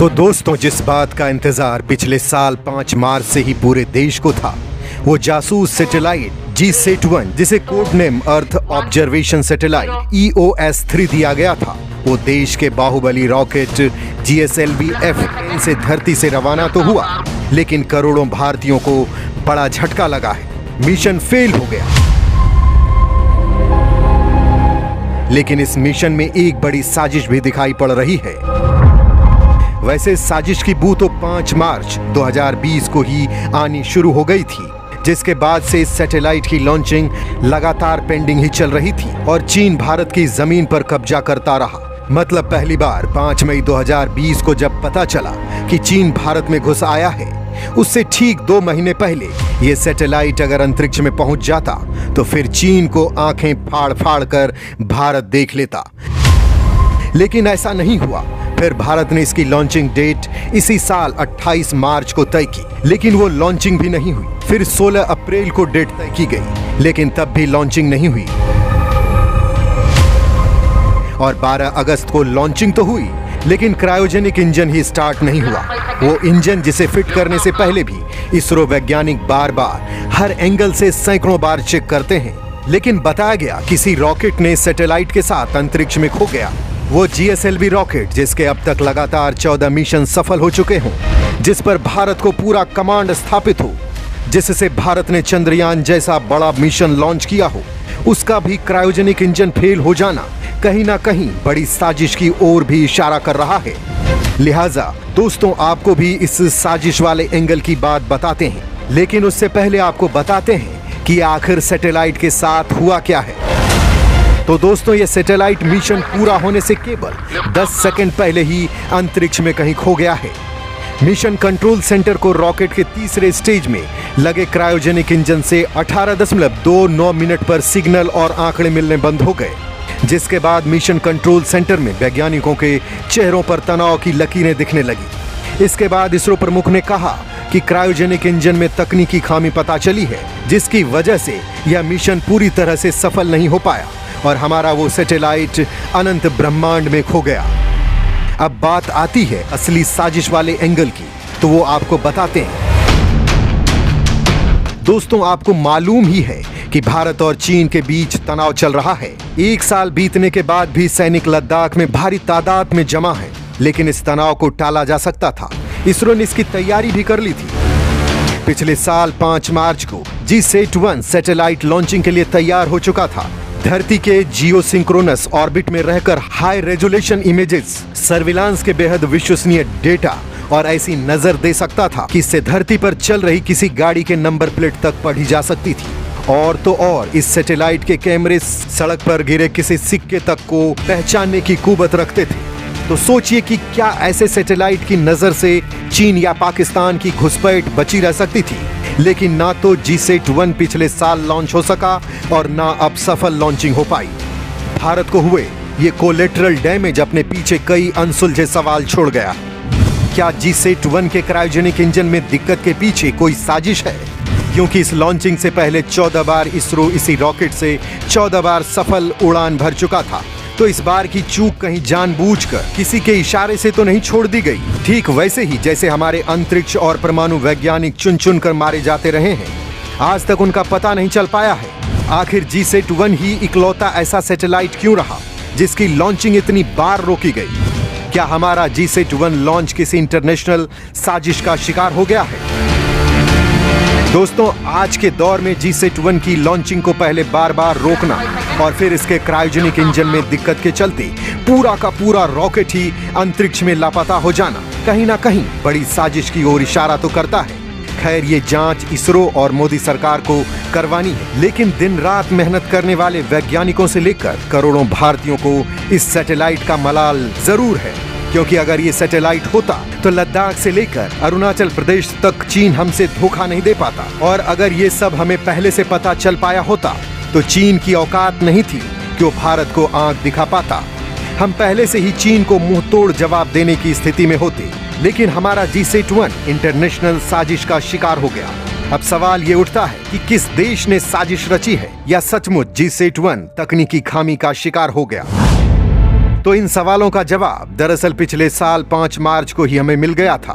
तो दोस्तों, जिस बात का इंतजार पिछले साल 5 मार्च से ही पूरे देश को था, वो जासूस सैटेलाइट GSAT-1, जिसे code name earth observation satellite EOS-3 दिया गया था, वो देश के बाहुबली रॉकेट GSLV-F10 से धरती से रवाना तो हुआ, लेकिन करोड़ों भारतीयों को बड़ा झटका लगा है। मिशन फेल हो गया। लेकिन इस मिशन में एक बड़ी साजिश भी दिखाई पड़ रही है। वैसे साजिश की बू तो 5 मार्च 2020 को ही आनी शुरू हो गई थी, जिसके बाद से इस सैटेलाइट की लॉन्चिंग लगातार पेंडिंग ही चल रही थी और चीन भारत की जमीन पर कब्जा करता रहा। मतलब पहली बार 5 मई 2020 को जब पता चला कि चीन भारत में घुस आया है, उससे ठीक 2 महीने पहले ये सैटेलाइट अगर अंतरिक्ष में पहुंच जाता तो फिर चीन को आंखें फाड़ फाड़ कर भारत देख लेता। लेकिन ऐसा नहीं हुआ। फिर भारत ने इसकी लॉन्चिंग डेट इसी साल 28 मार्च को तय की, लेकिन वो लॉन्चिंग भी नहीं हुई। फिर 16 अप्रैल को डेट तय की गई, लेकिन तब भी लॉन्चिंग नहीं हुई। और 12 अगस्त को लॉन्चिंग तो हुई, लेकिन क्रायोजेनिक इंजन ही स्टार्ट नहीं हुआ। वो इंजन जिसे फिट करने से पहले भी इसरो वैज्ञानिक बार बार हर एंगल से सैकड़ों बार चेक करते हैं, लेकिन बताया गया किसी रॉकेट ने सैटेलाइट के साथ अंतरिक्ष में खो गया। वो GSLV रॉकेट जिसके अब तक लगातार 14 मिशन सफल हो चुके हों, जिस पर भारत को पूरा कमांड स्थापित हो, जिससे भारत ने चंद्रयान जैसा बड़ा मिशन लॉन्च किया हो, उसका भी क्रायोजेनिक इंजन फेल हो जाना कहीं ना कहीं बड़ी साजिश की ओर भी इशारा कर रहा है। लिहाजा दोस्तों, आपको भी इस साजिश वाले एंगल की बात बताते हैं, लेकिन उससे पहले आपको बताते हैं कि आखिर सैटेलाइट के साथ हुआ क्या है। तो दोस्तों, ये सैटेलाइट मिशन पूरा होने से केवल 10 सेकंड पहले ही अंतरिक्ष में कहीं खो गया है। मिशन कंट्रोल सेंटर को रॉकेट के तीसरे स्टेज में लगे क्रायोजेनिक इंजन से 18.29 मिनट पर सिग्नल और आंकड़े मिलने बंद हो गए, जिसके बाद मिशन कंट्रोल सेंटर में वैज्ञानिकों के चेहरों पर तनाव की लकीरें दिखने लगी। इसके बाद इसरो प्रमुख ने कहा कि क्रायोजेनिक इंजन में तकनीकी खामी पता चली है, जिसकी वजह से यह मिशन पूरी तरह से सफल नहीं हो पाया और हमारा वो सैटेलाइट अनंत ब्रह्मांड में खो गया। अब बात आती है असली साजिश वाले एंगल की, तो वो आपको बताते हैं। दोस्तों, आपको मालूम ही है कि भारत और चीन के बीच तनाव चल रहा है। 1 साल बीतने के बाद भी सैनिक लद्दाख में भारी तादाद में जमा है, लेकिन इस तनाव को टाला जा सकता था। इसरो ने इसकी तैयारी भी कर ली थी। पिछले साल 5 मार्च को GSAT-1 सैटेलाइट लॉन्चिंग के लिए तैयार हो चुका था। धरती के जियोसिंक्रोनस ऑर्बिट में रहकर हाई रेजोल्यूशन इमेजेस, सर्विलांस के बेहद विश्वसनीय डेटा और ऐसी नजर दे सकता था कि इससे धरती पर चल रही किसी गाड़ी के नंबर प्लेट तक पढ़ी जा सकती थी। और तो और इस सैटेलाइट के कैमरे सड़क पर गिरे किसी सिक्के तक को पहचानने की कुवत रखते थे। तो सोचिए कि क्या ऐसे सैटेलाइट की नजर से चीन या पाकिस्तान की घुसपैठ बची रह सकती थी। लेकिन ना तो GSAT-1 पिछले साल लॉन्च हो सका और ना अब सफल लॉन्चिंग हो पाई। भारत को हुए ये कोलेटरल डैमेज अपने पीछे कई अनसुलझे सवाल छोड़ गया। क्या GSAT-1 के क्रायोजेनिक इंजन में दिक्कत के पीछे कोई साजिश है? क्योंकि इस लॉन्चिंग से पहले 14 बार इसरो इसी रॉकेट से 14 बार सफल उड़ान भर चुका था, तो इस बार की चूक कहीं जानबूझकर किसी के इशारे से तो नहीं छोड़ दी गई। ठीक वैसे ही जैसे हमारे अंतरिक्ष और परमाणु वैज्ञानिक चुन चुन कर मारे जाते रहे हैं, आज तक उनका पता नहीं चल पाया है। आखिर GSAT-1 ही इकलौता ऐसा सैटेलाइट क्यों रहा जिसकी लॉन्चिंग इतनी बार रोकी गई? क्या हमारा GSAT-1 लॉन्च किसी इंटरनेशनल साजिश का शिकार हो गया है? दोस्तों, आज के दौर में GSAT-1 की लॉन्चिंग को पहले बार बार रोकना और फिर इसके क्रायोजेनिक इंजन में दिक्कत के चलते पूरा का पूरा रॉकेट ही अंतरिक्ष में लापता हो जाना कहीं ना कहीं बड़ी साजिश की ओर इशारा तो करता है। खैर, ये जांच इसरो और मोदी सरकार को करवानी है, लेकिन दिन रात मेहनत करने वाले वैज्ञानिकों से लेकर करोड़ों भारतीयों को इस सैटेलाइट का मलाल जरूर है। क्योंकि अगर ये सैटेलाइट होता तो लद्दाख से लेकर अरुणाचल प्रदेश तक चीन हमसे धोखा नहीं दे पाता। और अगर ये सब हमें पहले से पता चल पाया होता तो चीन की औकात नहीं थी कि वो भारत को आंख दिखा पाता। हम पहले से ही चीन को मुंह तोड़ जवाब देने की स्थिति में होते, लेकिन हमारा GSAT-1 इंटरनेशनल साजिश का शिकार हो गया। अब सवाल ये उठता है कि किस देश ने साजिश रची है या सचमुच GSAT-1 तकनीकी खामी का शिकार हो गया। तो इन सवालों का जवाब दरअसल पिछले साल 5 मार्च को ही हमें मिल गया था।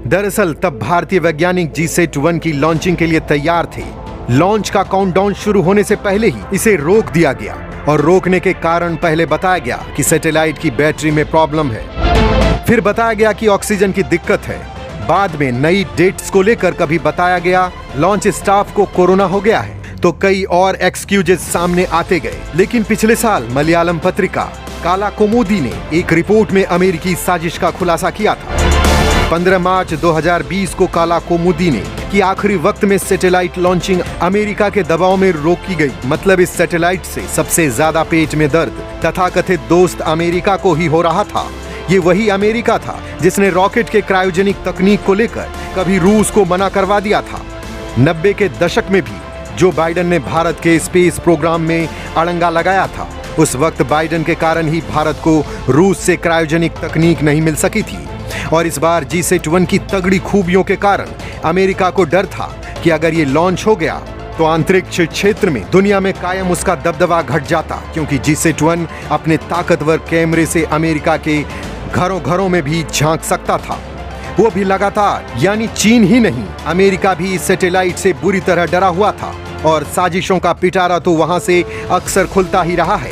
दरअसल तब भारतीय वैज्ञानिक GSAT-1 की लॉन्चिंग के लिए तैयार थे। लॉन्च का काउंटडाउन शुरू होने से पहले ही इसे रोक दिया गया और रोकने के कारण पहले बताया गया कि सैटेलाइट की बैटरी में प्रॉब्लम है, फिर बताया गया कि ऑक्सीजन की दिक्कत है, बाद में नई डेट्स को लेकर कभी बताया गया लॉन्च स्टाफ को कोरोना हो गया है, तो कई और एक्सक्यूजेस सामने आते गए। लेकिन पिछले साल मलयालम पत्रिका काला कौमुदी ने एक रिपोर्ट में अमेरिकी साजिश का खुलासा किया था। 15 मार्च 2020 को काला कौमुदी ने कि आखिरी वक्त में सैटेलाइट लॉन्चिंग अमेरिका के दबाव में रोकी गई। मतलब इस सैटेलाइट से सबसे ज्यादा पेट में दर्द तथाकथित दोस्त अमेरिका को ही हो रहा था। ये वही अमेरिका था जिसने रॉकेट के क्रायोजेनिक तकनीक को लेकर कभी रूस को मना करवा दिया था। 90 के दशक में भी जो बाइडेन ने भारत के स्पेस प्रोग्राम में अड़ंगा लगाया था, उस वक्त बाइडेन के कारण ही भारत को रूस से क्रायोजेनिक तकनीक नहीं मिल सकी थी। और इस बार GSAT-1 की तगड़ी खूबियों के कारण अमेरिका को डर था कि अगर ये लॉन्च हो गया तो अंतरिक्ष क्षेत्र में दुनिया में कायम उसका दबदबा घट जाता, क्योंकि GSAT-1 अपने ताकतवर कैमरे से अमेरिका के घरों घरों में भी झांक सकता था, वो भी लगातार। यानी चीन ही नहीं, अमेरिका भी इस सैटेलाइट से बुरी तरह डरा हुआ था और साजिशों का पिटारा तो वहां से अक्सर खुलता ही रहा है।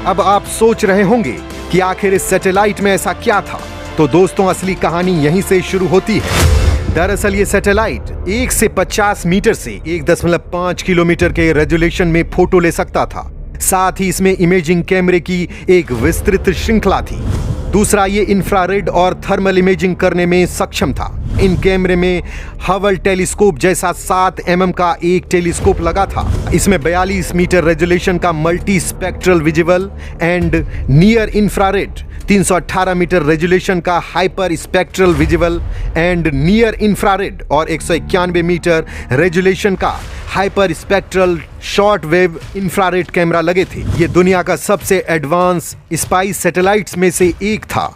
अब आप सोच रहे होंगे कि आखिर इस सैटेलाइट में ऐसा क्या था, तो दोस्तों असली कहानी यहीं से शुरू होती है। दरअसल ये सैटेलाइट 1 से 50 मीटर से 1.5 किलोमीटर के रेजोल्यूशन में फोटो ले सकता था। साथ ही इसमें इमेजिंग कैमरे की एक विस्तृत श्रृंखला थी। दूसरा, ये इंफ्रारेड और थर्मल इमेजिंग करने में सक्षम था। इन कैमरे में हबल टेलीस्कोप जैसा 7 mm का एक टेलीस्कोप लगा था। इसमें 42 मीटर रेजोल्यूशन का multi spectral visible and near infrared, 318 metre resolution का hyper spectral visible and near infrared और 191 मीटर रेजोल्यूशन का hyper spectral short wave infrared camera लगे थे। ये दुनिया का सबसे एडवांस स्पाइस सैटेलाइट्स में से एक था।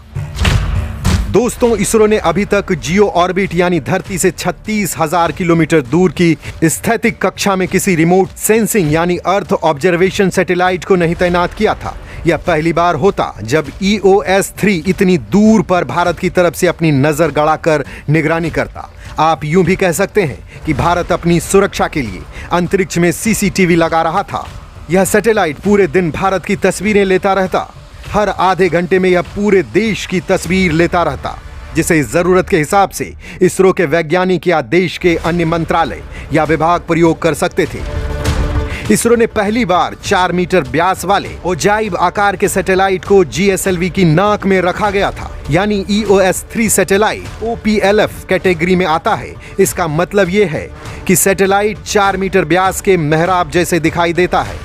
दोस्तों, इसरो ने अभी तक जियो ऑर्बिट यानी धरती से 36,000 किलोमीटर दूर की स्थैतिक कक्षा में किसी रिमोट सेंसिंग यानी अर्थ ऑब्जर्वेशन सैटेलाइट को नहीं तैनात किया था। यह पहली बार होता जब EOS-3 इतनी दूर पर भारत की तरफ से अपनी नजर गड़ाकर निगरानी करता। आप यूं भी कह सकते हैं कि भारत अपनी सुरक्षा के लिए अंतरिक्ष में CCTV लगा रहा था। यह सैटेलाइट पूरे दिन भारत की तस्वीरें लेता रहता। हर आधे घंटे में यह पूरे देश की तस्वीर लेता रहता, जिसे जरूरत के हिसाब से इसरो के वैज्ञानिक या देश के अन्य मंत्रालय या विभाग प्रयोग कर सकते थे। इसरो ने पहली बार 4 मीटर व्यास वाले ओजाइब आकार के सैटेलाइट को GSLV की नाक में रखा गया था। यानी EOS-3 सैटेलाइट OPLF कैटेगरी में आता है। इसका मतलब ये है कि सैटेलाइट 4 मीटर व्यास के मेहराब जैसे दिखाई देता है।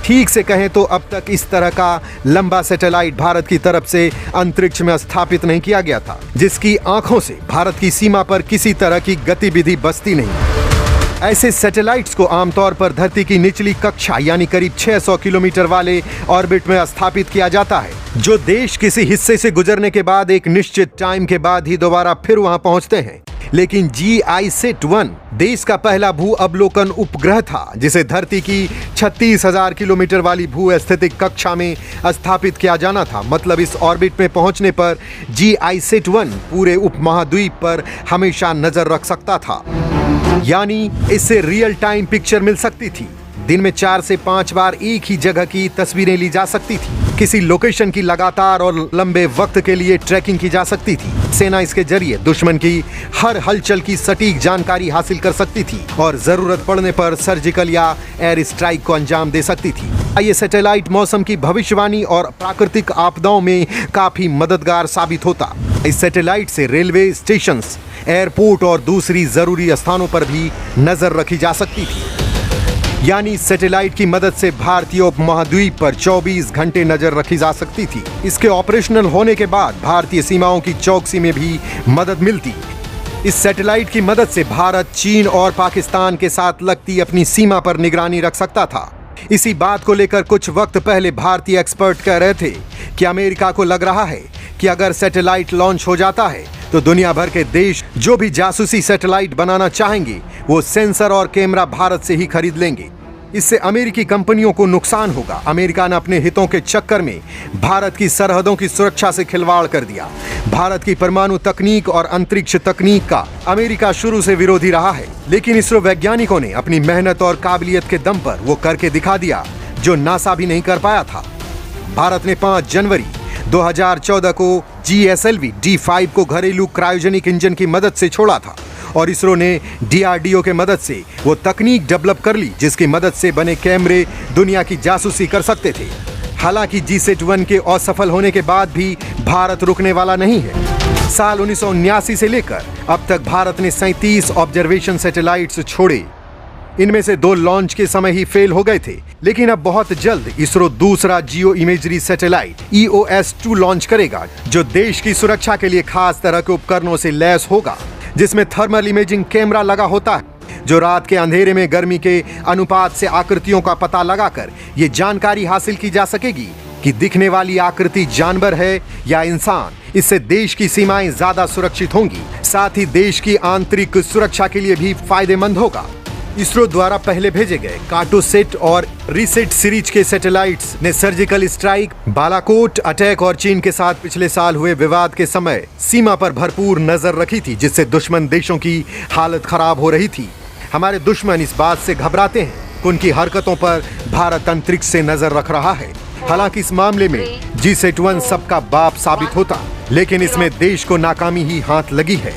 ठीक से कहें तो अब तक इस तरह का लंबा सैटेलाइट भारत की तरफ से अंतरिक्ष में स्थापित नहीं किया गया था, जिसकी आंखों से भारत की सीमा पर किसी तरह की गतिविधि बसती नहीं। ऐसे सैटेलाइट्स को आमतौर पर धरती की निचली कक्षा यानी करीब 600 किलोमीटर वाले ऑर्बिट में स्थापित किया जाता है, जो देश किसी हिस्से से गुजरने के बाद एक निश्चित टाइम के बाद ही दोबारा फिर वहां पहुंचते हैं। लेकिन GISAT-1 देश का पहला भू अवलोकन उपग्रह था, जिसे धरती की 36,000 किलोमीटर वाली भू-स्थितिक कक्षा में स्थापित किया जाना था। मतलब इस ऑर्बिट में पहुंचने पर GISAT-1 पूरे उपमहाद्वीप पर हमेशा नजर रख सकता था। यानी इससे रियल टाइम पिक्चर मिल सकती थी। दिन में 4 से 5 बार एक ही जगह की तस्वीरें ली जा सकती थी। किसी लोकेशन की लगातार और लंबे वक्त के लिए ट्रैकिंग की जा सकती थी। सेना इसके जरिए दुश्मन की हर हलचल की सटीक जानकारी हासिल कर सकती थी और जरूरत पड़ने पर सर्जिकल या एयर स्ट्राइक को अंजाम दे सकती थी। ये सैटेलाइट मौसम की भविष्यवाणी और प्राकृतिक आपदाओं में काफी मददगार साबित होता। इस सैटेलाइट से रेलवे स्टेशन, एयरपोर्ट और दूसरी जरूरी स्थानों पर भी नजर रखी जा सकती थी। यानी सैटेलाइट की मदद से भारतीय उपमहाद्वीप पर 24 घंटे नजर रखी जा सकती थी। इसके ऑपरेशनल होने के बाद भारतीय सीमाओं की चौकसी में भी मदद मिलती। इस सैटेलाइट की मदद से भारत चीन और पाकिस्तान के साथ लगती अपनी सीमा पर निगरानी रख सकता था। इसी बात को लेकर कुछ वक्त पहले भारतीय एक्सपर्ट कह रहे थे कि अमेरिका को लग रहा है कि अगर सैटेलाइट लॉन्च हो जाता है तो दुनिया भर के देश जो भी जासूसी सैटेलाइट बनाना चाहेंगे वो सेंसर और कैमरा भारत से ही खरीद लेंगे। इससे अमेरिकी कंपनियों को नुकसान होगा। अमेरिका ने अपने हितों के चक्कर में भारत की सरहदों की सुरक्षा से खिलवाड़ कर दिया। भारत की परमाणु तकनीक और अंतरिक्ष तकनीक का अमेरिका शुरू से विरोधी रहा है, लेकिन इसरो वैज्ञानिकों ने अपनी मेहनत और काबिलियत के दम पर वो करके दिखा दिया जो नासा भी नहीं कर पाया था। भारत ने 5 जनवरी 2014 को GSLV D5 को घरेलू क्रायोजेनिक इंजन की मदद से छोड़ा था और इसरो ने DRDO के मदद से वो तकनीक डेवलप कर ली जिसकी मदद से बने कैमरे दुनिया की जासूसी कर सकते थे। हालांकि GSAT-1 के असफल होने के बाद भी भारत रुकने वाला नहीं है। साल 1979 से लेकर अब तक भारत ने 37 ऑब्जर्वेशन सैटेलाइट्स छोड़े। इनमें से 2 लॉन्च के समय ही फेल हो गए थे, लेकिन अब बहुत जल्द इसरो दूसरा जियो इमेजरी सैटेलाइट EOS-2 लॉन्च करेगा जो देश की सुरक्षा के लिए खास तरह के उपकरणों से लैस होगा, जिसमें थर्मल इमेजिंग कैमरा लगा होता है जो रात के अंधेरे में गर्मी के अनुपात से आकृतियों का पता लगाकर ये जानकारी हासिल की जा सकेगी कि दिखने वाली आकृति जानवर है या इंसान। इससे देश की सीमाएं ज्यादा सुरक्षित होंगी, साथ ही देश की आंतरिक सुरक्षा के लिए भी फायदेमंद होगा। इसरो द्वारा पहले भेजे गए कार्टोसेट और रिसेट सीरीज के सैटेलाइट्स ने सर्जिकल स्ट्राइक, बालाकोट अटैक और चीन के साथ पिछले साल हुए विवाद के समय सीमा पर भरपूर नजर रखी थी, जिससे दुश्मन देशों की हालत खराब हो रही थी। हमारे दुश्मन इस बात से घबराते हैं कि उनकी हरकतों पर भारत अंतरिक्ष से नजर रख रहा है। हालांकि इस मामले में GSAT-1 सबका बाप साबित होता, लेकिन इसमें देश को नाकामी ही हाथ लगी है।